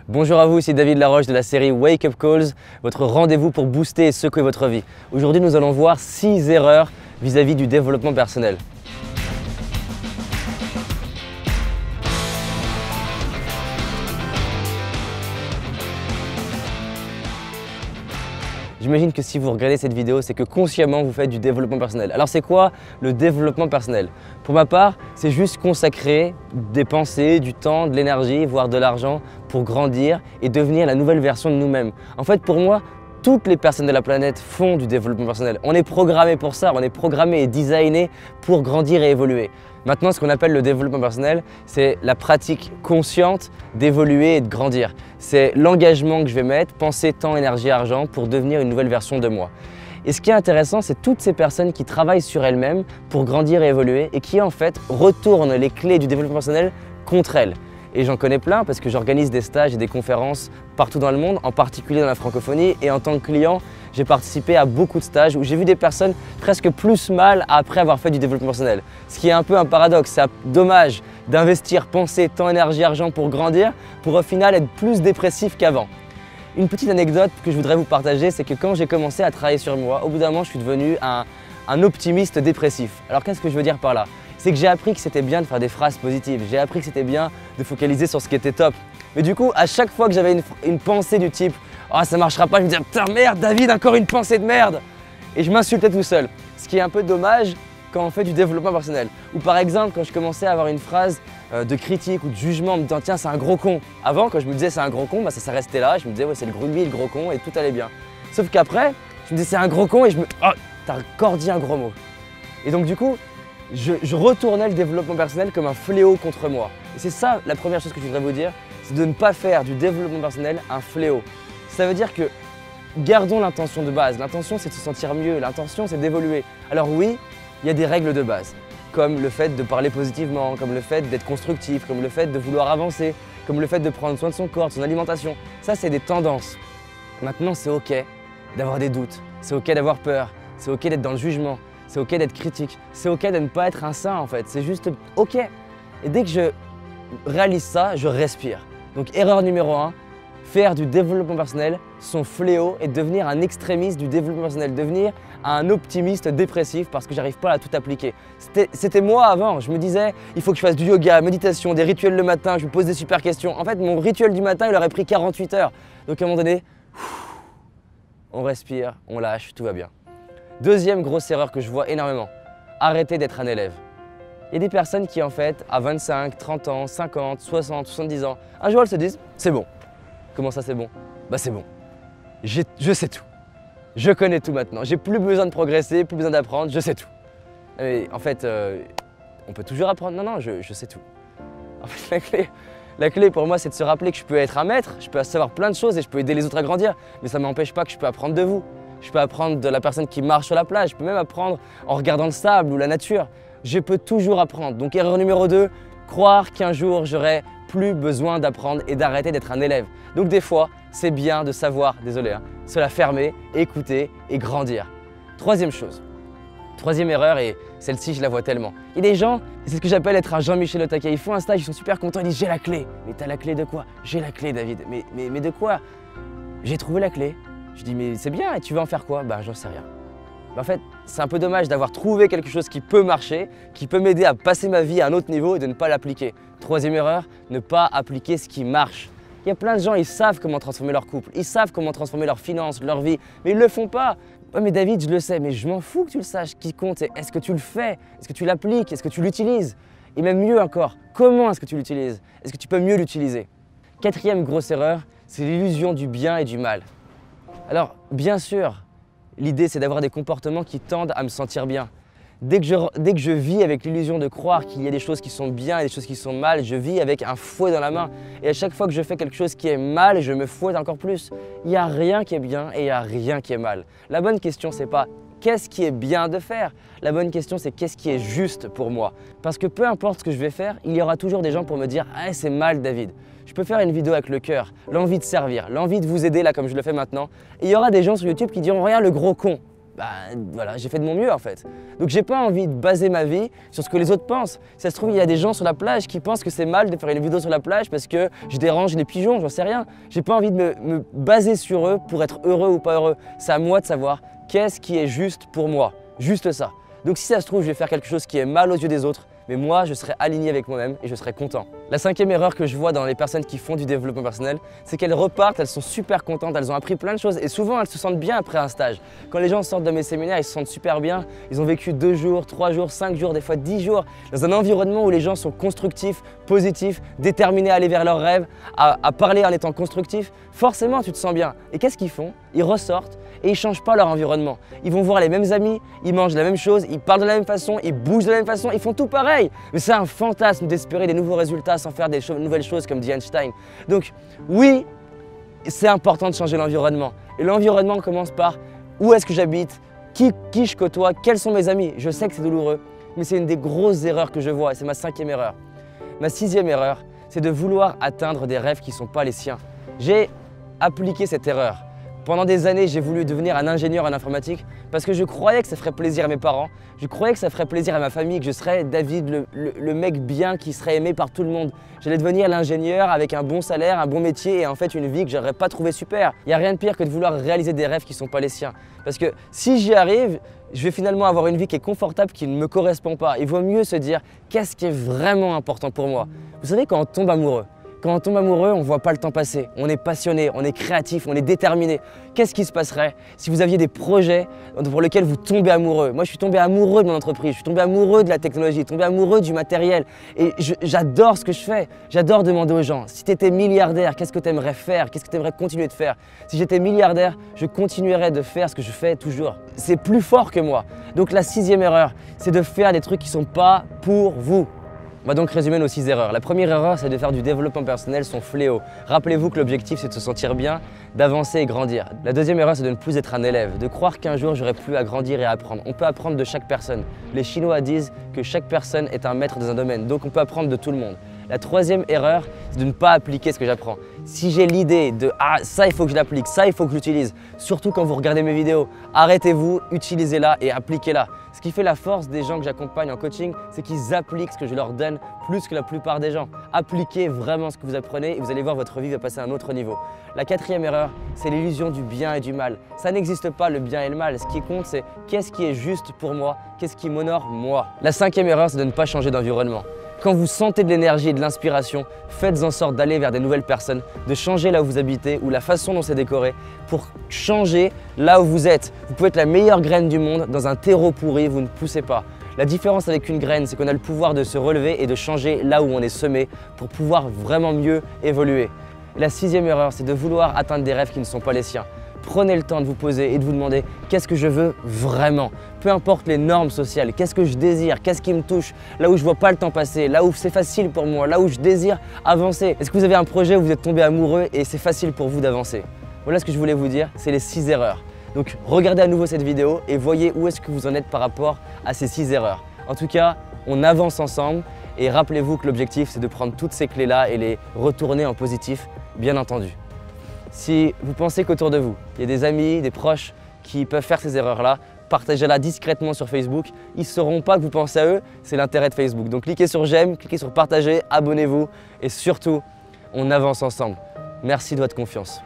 Bonjour à vous, c'est David Laroche de la série Wake Up Calls, votre rendez-vous pour booster et secouer votre vie. Aujourd'hui, nous allons voir 6 erreurs vis-à-vis du développement personnel. J'imagine que si vous regardez cette vidéo, c'est que consciemment vous faites du développement personnel. Alors c'est quoi le développement personnel? Pour ma part, c'est juste consacrer des pensées, du temps, de l'énergie, voire de l'argent pour grandir et devenir la nouvelle version de nous-mêmes. En fait, pour moi, toutes les personnes de la planète font du développement personnel. On est programmé pour ça, on est programmé et designé pour grandir et évoluer. Maintenant, ce qu'on appelle le développement personnel, c'est la pratique consciente d'évoluer et de grandir. C'est l'engagement que je vais mettre, penser, temps, énergie, argent pour devenir une nouvelle version de moi. Et ce qui est intéressant, c'est toutes ces personnes qui travaillent sur elles-mêmes pour grandir et évoluer et qui en fait retournent les clés du développement personnel contre elles. Et j'en connais plein parce que j'organise des stages et des conférences partout dans le monde, en particulier dans la francophonie. Et en tant que client, j'ai participé à beaucoup de stages où j'ai vu des personnes presque plus mal après avoir fait du développement personnel. Ce qui est un peu un paradoxe, c'est dommage d'investir pensée, temps, énergie, argent pour grandir, pour au final être plus dépressif qu'avant. Une petite anecdote que je voudrais vous partager, c'est que quand j'ai commencé à travailler sur moi, au bout d'un moment, je suis devenu un optimiste dépressif. Alors qu'est-ce que je veux dire par là? C'est que j'ai appris que c'était bien de faire des phrases positives, j'ai appris que c'était bien de focaliser sur ce qui était top. Mais du coup, à chaque fois que j'avais une pensée du type « Oh, ça marchera pas », je me disais « Putain, merde, David, encore une pensée de merde !» Et je m'insultais tout seul. Ce qui est un peu dommage quand on fait du développement personnel. Ou par exemple, quand je commençais à avoir une phrase de critique ou de jugement en me disant « Tiens, c'est un gros con ». Avant, quand je me disais « C'est un gros con », bah, ça restait là, je me disais « Ouais, c'est le lui, le gros con » et tout allait bien. Sauf qu'après, je me disais « C'est un gros con » et je me « Oh, t'as encore dit un gros mot ». Et donc du coup, je retournais le développement personnel comme un fléau contre moi. Et c'est ça la première chose que je voudrais vous dire, c'est de ne pas faire du développement personnel un fléau. Ça veut dire que gardons l'intention de base. L'intention, c'est de se sentir mieux. L'intention, c'est d'évoluer. Alors oui, il y a des règles de base, comme le fait de parler positivement, comme le fait d'être constructif, comme le fait de vouloir avancer, comme le fait de prendre soin de son corps, de son alimentation. Ça, c'est des tendances. Maintenant, c'est OK d'avoir des doutes. C'est OK d'avoir peur. C'est OK d'être dans le jugement. C'est OK d'être critique, c'est OK de ne pas être un saint en fait, c'est juste OK. Et dès que je réalise ça, je respire. Donc erreur numéro 1, faire du développement personnel son fléau et devenir un extrémiste du développement personnel, devenir un optimiste dépressif parce que j'arrive pas à tout appliquer. C'était moi avant, je me disais il faut que je fasse du yoga, méditation, des rituels le matin, je me pose des super questions. En fait mon rituel du matin il aurait pris 48 heures. Donc à un moment donné, on respire, on lâche, tout va bien. Deuxième grosse erreur que je vois énormément, arrêtez d'être un élève. Il y a des personnes qui en fait, à 25, 30 ans, 50, 60, 70 ans, un jour elles se disent « c'est bon ». Comment ça c'est bon? Bah c'est bon, je sais tout. Je connais tout maintenant, j'ai plus besoin de progresser, plus besoin d'apprendre, je sais tout. Mais en fait, on peut toujours apprendre, non, je sais tout. En fait la clé pour moi c'est de se rappeler que je peux être un maître, je peux savoir plein de choses et je peux aider les autres à grandir, mais ça ne m'empêche pas que je peux apprendre de vous. Je peux apprendre de la personne qui marche sur la plage, je peux même apprendre en regardant le sable ou la nature. Je peux toujours apprendre. Donc erreur numéro 2, croire qu'un jour j'aurai plus besoin d'apprendre et d'arrêter d'être un élève. Donc des fois, c'est bien de savoir, désolé, se la fermer, écouter et grandir. Troisième chose, troisième erreur, et celle-ci je la vois tellement. Il y a des gens, c'est ce que j'appelle être un Jean-Michel au taquet, ils font un stage, ils sont super contents, ils disent j'ai la clé. Mais t'as la clé de quoi? J'ai la clé David. Mais de quoi? J'ai trouvé la clé. Je dis mais c'est bien et tu vas en faire quoi? Bah j'en sais rien. Bah, en fait c'est un peu dommage d'avoir trouvé quelque chose qui peut marcher, qui peut m'aider à passer ma vie à un autre niveau et de ne pas l'appliquer. Troisième erreur, ne pas appliquer ce qui marche. Il y a plein de gens, ils savent comment transformer leur couple, ils savent comment transformer leurs finances, leur vie, mais ils ne le font pas. Ouais mais David je le sais, mais je m'en fous que tu le saches, ce qui compte c'est est-ce que tu le fais? Est-ce que tu l'appliques? Est-ce que tu l'utilises? Et même mieux encore, comment est-ce que tu l'utilises? Est-ce que tu peux mieux l'utiliser? Quatrième grosse erreur, c'est l'illusion du bien et du mal. Alors, bien sûr, l'idée c'est d'avoir des comportements qui tendent à me sentir bien. Dès que je vis avec l'illusion de croire qu'il y a des choses qui sont bien et des choses qui sont mal, je vis avec un fouet dans la main. Et à chaque fois que je fais quelque chose qui est mal, je me fouette encore plus. Il n'y a rien qui est bien et il n'y a rien qui est mal. La bonne question c'est pas qu'est-ce qui est bien de faire? La bonne question c'est qu'est-ce qui est juste pour moi? Parce que peu importe ce que je vais faire, il y aura toujours des gens pour me dire « Ah c'est mal David ». Je peux faire une vidéo avec le cœur, l'envie de servir, l'envie de vous aider là comme je le fais maintenant. Et il y aura des gens sur YouTube qui diront « Regarde le gros con ». voilà, j'ai fait de mon mieux en fait. Donc j'ai pas envie de baser ma vie sur ce que les autres pensent. Si ça se trouve, il y a des gens sur la plage qui pensent que c'est mal de faire une vidéo sur la plage parce que je dérange les pigeons, j'en sais rien. J'ai pas envie de me baser sur eux pour être heureux ou pas heureux. C'est à moi de savoir qu'est-ce qui est juste pour moi. Juste ça. Donc si ça se trouve, je vais faire quelque chose qui est mal aux yeux des autres, mais moi, je serai aligné avec moi-même et je serai content. La cinquième erreur que je vois dans les personnes qui font du développement personnel, c'est qu'elles repartent, elles sont super contentes, elles ont appris plein de choses et souvent elles se sentent bien après un stage. Quand les gens sortent de mes séminaires, ils se sentent super bien, ils ont vécu 2 jours, 3 jours, 5 jours, des fois 10 jours, dans un environnement où les gens sont constructifs, positifs, déterminés à aller vers leurs rêves, à parler en étant constructifs. Forcément, tu te sens bien. Et qu'est-ce qu'ils font? Ils ressortent et ils ne changent pas leur environnement. Ils vont voir les mêmes amis, ils mangent la même chose, ils parlent de la même façon, ils bougent de la même façon, ils font tout pareil. Mais c'est un fantasme d'espérer des nouveaux résultats sans faire des nouvelles choses comme dit Einstein. Donc oui, c'est important de changer l'environnement. Et l'environnement commence par où est-ce que j'habite, qui je côtoie, quels sont mes amis. Je sais que c'est douloureux, mais c'est une des grosses erreurs que je vois et c'est ma 5e erreur. Ma 6e erreur, c'est de vouloir atteindre des rêves qui ne sont pas les siens. J'ai appliqué cette erreur. Pendant des années, j'ai voulu devenir un ingénieur en informatique parce que je croyais que ça ferait plaisir à mes parents, je croyais que ça ferait plaisir à ma famille, que je serais David, le mec bien qui serait aimé par tout le monde. J'allais devenir l'ingénieur avec un bon salaire, un bon métier et en fait une vie que j'aurais pas trouvé super. Il n'y a rien de pire que de vouloir réaliser des rêves qui ne sont pas les siens. Parce que si j'y arrive, je vais finalement avoir une vie qui est confortable, qui ne me correspond pas. Il vaut mieux se dire qu'est-ce qui est vraiment important pour moi. Vous savez, quand on tombe amoureux, on ne voit pas le temps passer. On est passionné, on est créatif, on est déterminé. Qu'est-ce qui se passerait si vous aviez des projets pour lesquels vous tombez amoureux? Moi, je suis tombé amoureux de mon entreprise, je suis tombé amoureux de la technologie, je suis tombé amoureux du matériel. Et j'adore ce que je fais. J'adore demander aux gens, si tu étais milliardaire, qu'est-ce que tu aimerais faire? Qu'est-ce que tu aimerais continuer de faire? Si j'étais milliardaire, je continuerais de faire ce que je fais toujours. C'est plus fort que moi. Donc la 6e erreur, c'est de faire des trucs qui ne sont pas pour vous. On va donc résumer nos 6 erreurs. La première erreur, c'est de faire du développement personnel son fléau. Rappelez-vous que l'objectif, c'est de se sentir bien, d'avancer et grandir. La deuxième erreur, c'est de ne plus être un élève, de croire qu'un jour, j'aurai plus à grandir et à apprendre. On peut apprendre de chaque personne. Les Chinois disent que chaque personne est un maître dans un domaine, donc on peut apprendre de tout le monde. La troisième erreur, c'est de ne pas appliquer ce que j'apprends. Si j'ai l'idée de « Ah, ça, il faut que je l'applique, ça, il faut que je l'utilise », surtout quand vous regardez mes vidéos, arrêtez-vous, utilisez-la et appliquez-la. Ce qui fait la force des gens que j'accompagne en coaching, c'est qu'ils appliquent ce que je leur donne plus que la plupart des gens. Appliquez vraiment ce que vous apprenez et vous allez voir votre vie va passer à un autre niveau. La quatrième erreur, c'est l'illusion du bien et du mal. Ça n'existe pas le bien et le mal. Ce qui compte, c'est qu'est-ce qui est juste pour moi, qu'est-ce qui m'honore moi. La cinquième erreur, c'est de ne pas changer d'environnement. Quand vous sentez de l'énergie et de l'inspiration, faites en sorte d'aller vers des nouvelles personnes, de changer là où vous habitez ou la façon dont c'est décoré pour changer là où vous êtes. Vous pouvez être la meilleure graine du monde, dans un terreau pourri, vous ne poussez pas. La différence avec une graine, c'est qu'on a le pouvoir de se relever et de changer là où on est semé pour pouvoir vraiment mieux évoluer. Et la sixième erreur, c'est de vouloir atteindre des rêves qui ne sont pas les siens. Prenez le temps de vous poser et de vous demander qu'est-ce que je veux vraiment. Peu importe les normes sociales, qu'est-ce que je désire, qu'est-ce qui me touche, là où je vois pas le temps passer, là où c'est facile pour moi, là où je désire avancer. Est-ce que vous avez un projet où vous êtes tombé amoureux et c'est facile pour vous d'avancer? Voilà ce que je voulais vous dire, c'est les 6 erreurs. Donc regardez à nouveau cette vidéo et voyez où est-ce que vous en êtes par rapport à ces 6 erreurs. En tout cas, on avance ensemble et rappelez-vous que l'objectif c'est de prendre toutes ces clés-là et les retourner en positif, bien entendu. Si vous pensez qu'autour de vous, il y a des amis, des proches qui peuvent faire ces erreurs-là, partagez-la discrètement sur Facebook. Ils ne sauront pas que vous pensez à eux, c'est l'intérêt de Facebook. Donc cliquez sur j'aime, cliquez sur partager, abonnez-vous et surtout, on avance ensemble. Merci de votre confiance.